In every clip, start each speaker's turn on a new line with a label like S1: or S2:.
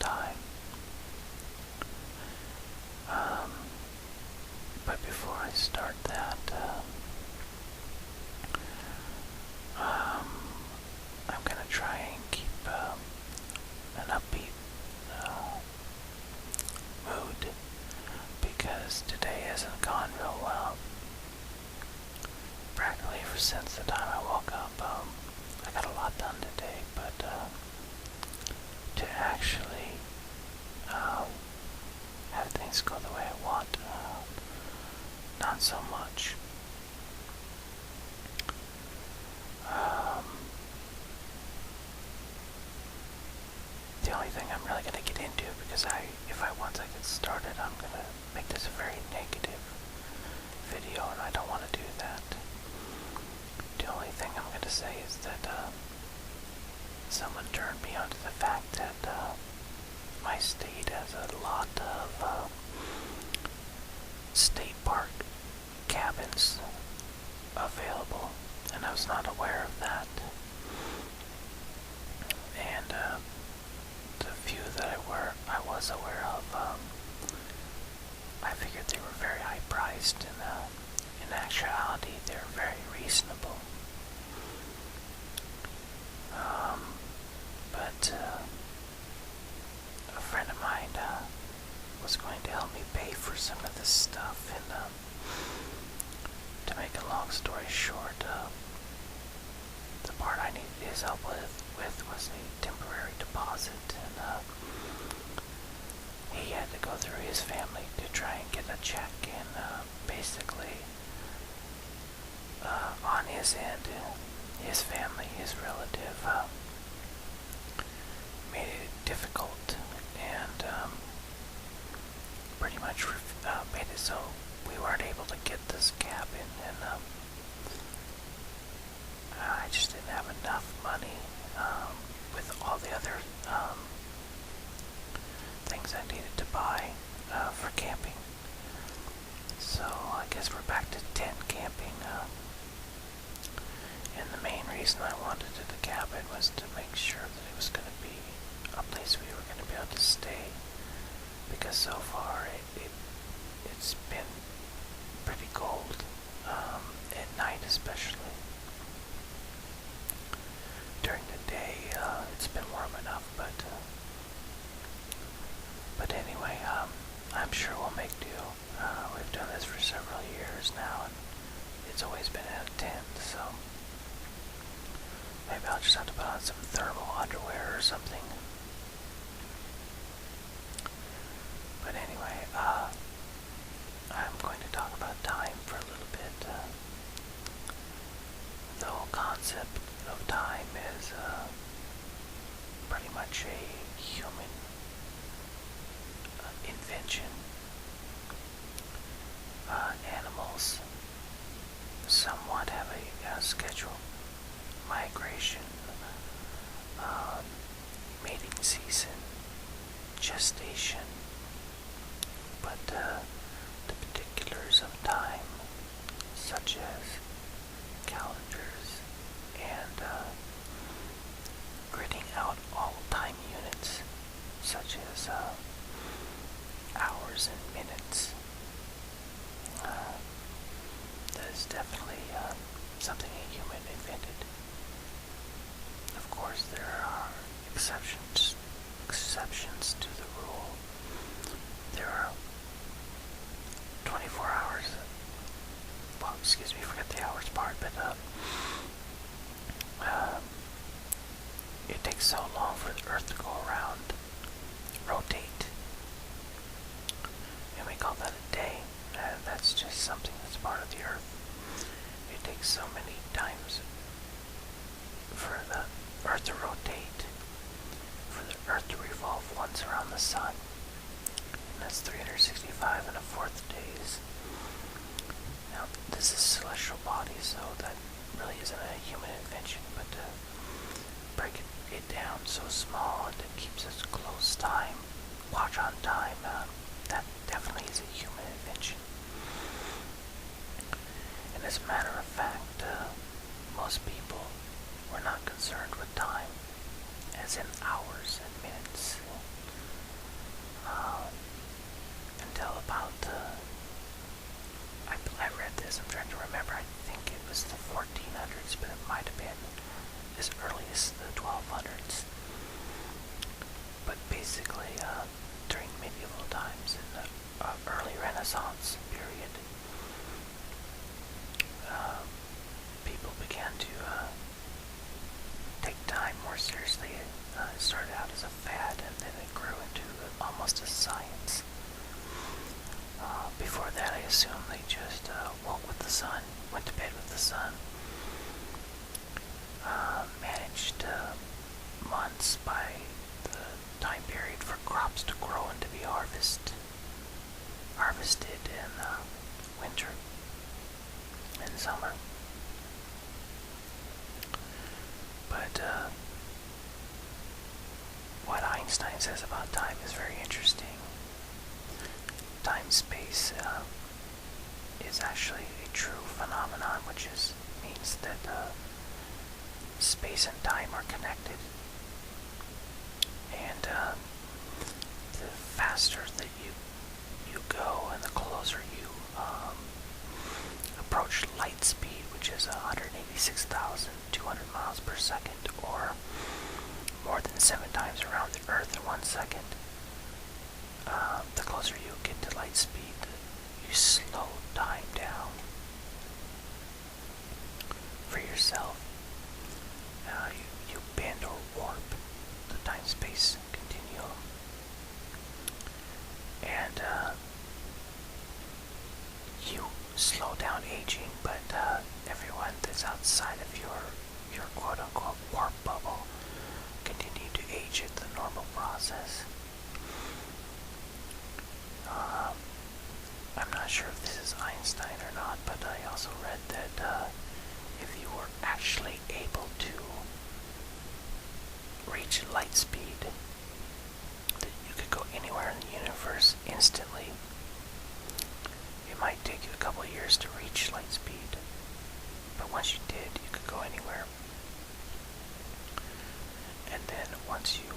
S1: time. But before I start that, I'm going to try and keep an upbeat mood, because today hasn't gone real well. Practically ever since the time I woke up, I got a lot done today, but to actually have things go the way I want, not so much. The only thing I'm really going to get into, because once I get started, I'm going to make this a very negative video, and I don't want to do that. The only thing I'm going to say is that someone turned me onto the fact that my state has a lot of state park cabins available, and I was not aware of that. And the few that I was aware of, I figured they were very high priced, and in actuality they're very reasonable. But a friend of mine was going to help me pay for some of this stuff, and to make a long story short, the part I needed his help with was a temporary deposit, and he had to go through his family to try and get a check, and basically on his end, his family, his relative, made it difficult, and pretty much made it so we weren't able to get this cabin, and I just didn't have enough money with all the other things I needed to buy for camping. So I guess we're back to tent camping. And the main reason I wanted the cabin was to make sure that it was going to be a place we were going to be able to stay, because so far it's been pretty cold, at night especially. During the day, it's been warm enough, but anyway, I'm sure we'll make do. We've done this for several years now, and it's always been in a tent, so maybe I'll just have to put on some thermal underwear or something. But anyway, I'm going to talk about time for a little bit. The whole concept of time is pretty much a human invention. Animals somewhat have a schedule: migration, mating season, gestation, but the particulars of time, such as calendars and gridding out all time units, such as hours and minutes, that is definitely something a human invented. Of course, there are exceptions to the rule. There are 24 hours. Well, excuse me, forget the hours part, but it takes so long for the Earth to go around, rotate, and we call that a day. That's just something that's part of the Earth. It takes so many times for the Earth to rotate, for the Earth to revolve once around the Sun, and that's 365 and a fourth days. Now, this is a celestial body, so that really isn't a human invention, but to break it down so small and it keeps us close time, watch on time, that definitely is a human invention. And as a matter of fact, most people were not concerned with time, as in hours and minutes. Renaissance period. People began to take time more seriously. It started out as a fad, and then it grew into almost a science. Before that, I assume they just woke with the sun, went to bed with the sun, managed months by the time period for crops to grow and to be harvested in winter and summer. But what Einstein says about time is very interesting. Time-space is actually a true phenomenon, which means that space and time are connected. And the faster that you go and the closer you approach light speed, which is 186,200 miles per second, or more than 7 times around the Earth in 1 second, the closer you get to light speed, you slow time down for yourself. You bend or warp the time-space continuum. And you slow down aging, but everyone that's outside of your quote-unquote warp bubble continue to age at the normal process. I'm not sure if this is Einstein or not, but I also read that if you were actually able to reach light speed, that you could go anywhere in the universe instantly. It might take you a couple of years to reach light speed, but once you did, you could go anywhere. And then once you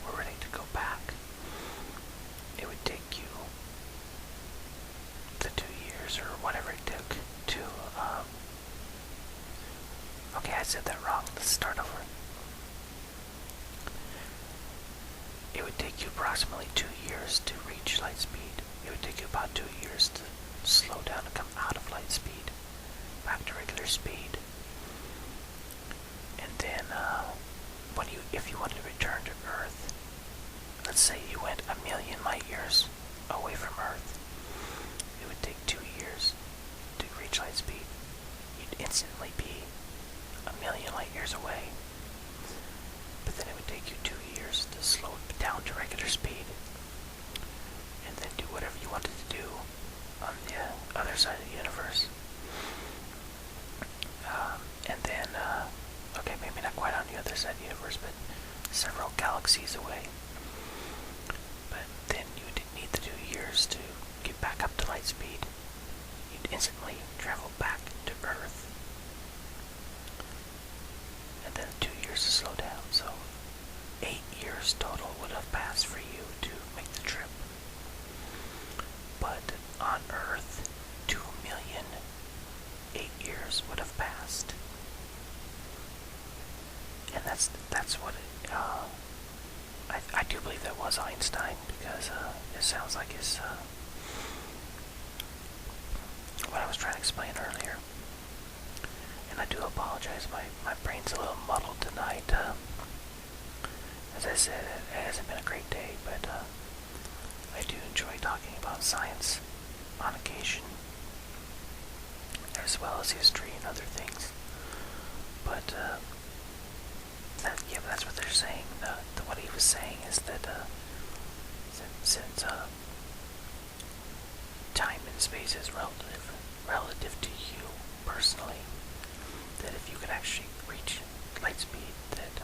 S1: were ready to go back, it would take you the 2 years or whatever it took to, okay, I said that wrong. Let's start over. It would take you approximately 2 years to reach light speed. It would take you about 2 years to slow down and come out of light speed, back to regular speed. And then, if you wanted to return to Earth, let's say you went 1,000,000 light years away from Earth, it would take 2 years to reach light speed. You'd instantly be 1,000,000 light years away. But then it would take you 2 years to slow it down to regular speed, and then do whatever you wanted to do on the other side of the universe. And then, okay, maybe not quite on the other side of the universe, but several galaxies away. But then you didn't need the 2 years to get back up to light speed. You'd instantly travel back to Earth. And then 2 years to slow down, so 8 years total would have passed for you to make the trip. But on Earth, 2 million 8 years would have passed. And that's what I do believe that was Einstein, because it sounds like his what I was trying to explain earlier. And I do apologize, my brain's a little muddled tonight. As I said, it hasn't been a great day, but I do enjoy talking about science on occasion, as well as history and other things. But that's what they're saying. What he was saying is that since time and space is relative to you personally, that if you could actually reach light speed, that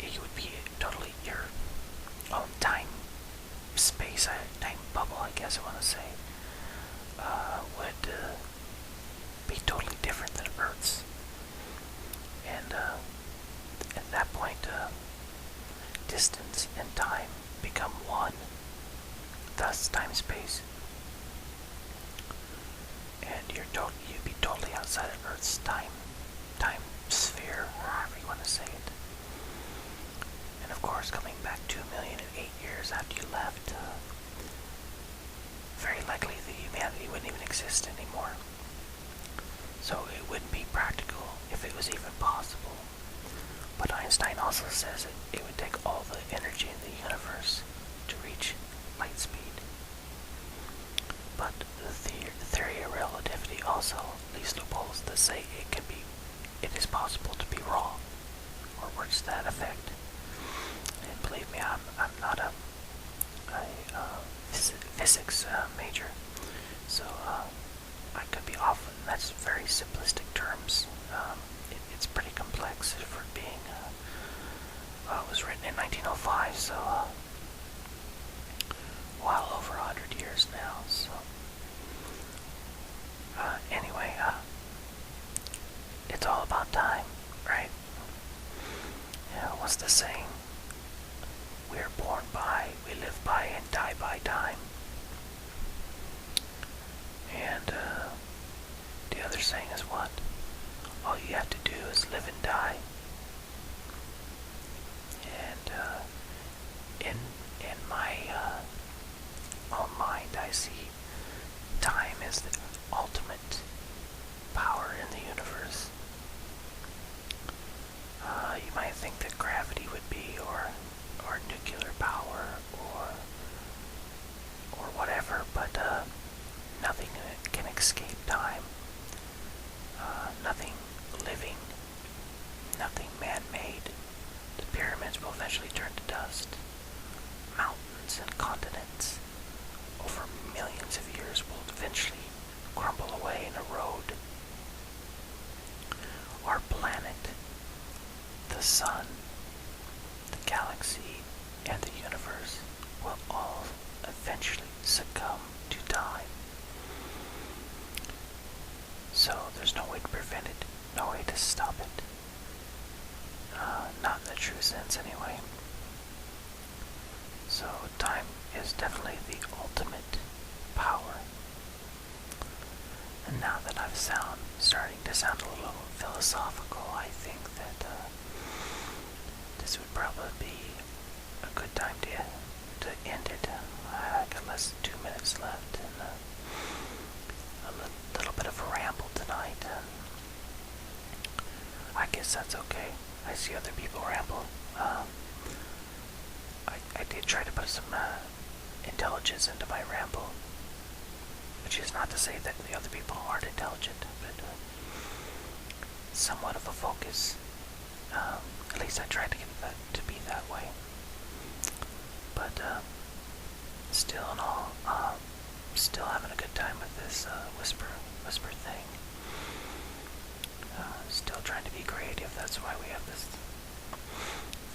S1: you would be totally your own time bubble, I guess I want to say, would be totally different than Earth's. And at that point, distance and time become one, thus time-space. And you'd be totally outside of Earth's time sphere, or however you want to say it. And of course, coming back 2,000,008 years years after you left, very likely the humanity wouldn't even exist anymore. So it wouldn't be practical if it was even possible. But Einstein also says it would take all the energy in the universe to reach light speed. But the theory of relativity also leaves loopholes that say it is possible to be wrong, or words to that effect. And believe me, I'm not a physics major, so I could be off. And that's very simplistic terms. It's pretty complex for being. It was written in 1905, so well over 100 years now. So anyway, it's all about time, right? What's the saying? We are born by, we live by, and die by time. And the other saying is what? All you have to do is live and die. And in my own mind, I see time as the ultimate power in the universe. You might think that gravity would be, or nuclear power, or whatever, but nothing can escape time. Nothing living, nothing man-made. The pyramids will eventually turn to dust. Mountains and continents, over millions of years, will eventually crumble away and erode. Our planet, the sun, the galaxy, and the universe will all eventually succumb to time. So there's no way to prevent it, no way to stop it. Not in the true sense anyway. So time is definitely the ultimate power. And now that I've starting to sound a little philosophical, I think that this would probably be a good time to end it. I got less than 2 minutes left, and a little bit of a ramble tonight. I guess that's okay. I see other people ramble. I did try to put some intelligence into my ramble, which is not to say that the other people aren't intelligent, but somewhat of a focus. At least I tried to get that to be that way. But still in all, still having a good time with this whisper thing. Still trying to be creative. That's why we have this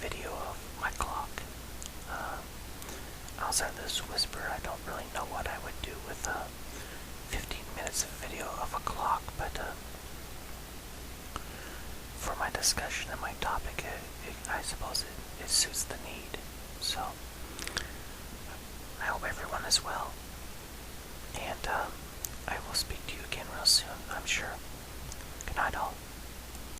S1: video of my clock. Outside of this whisper, I don't really know what I would do with 15 minutes of video of a clock, but for my discussion and my topic, I suppose it suits the need. So I hope everyone is well.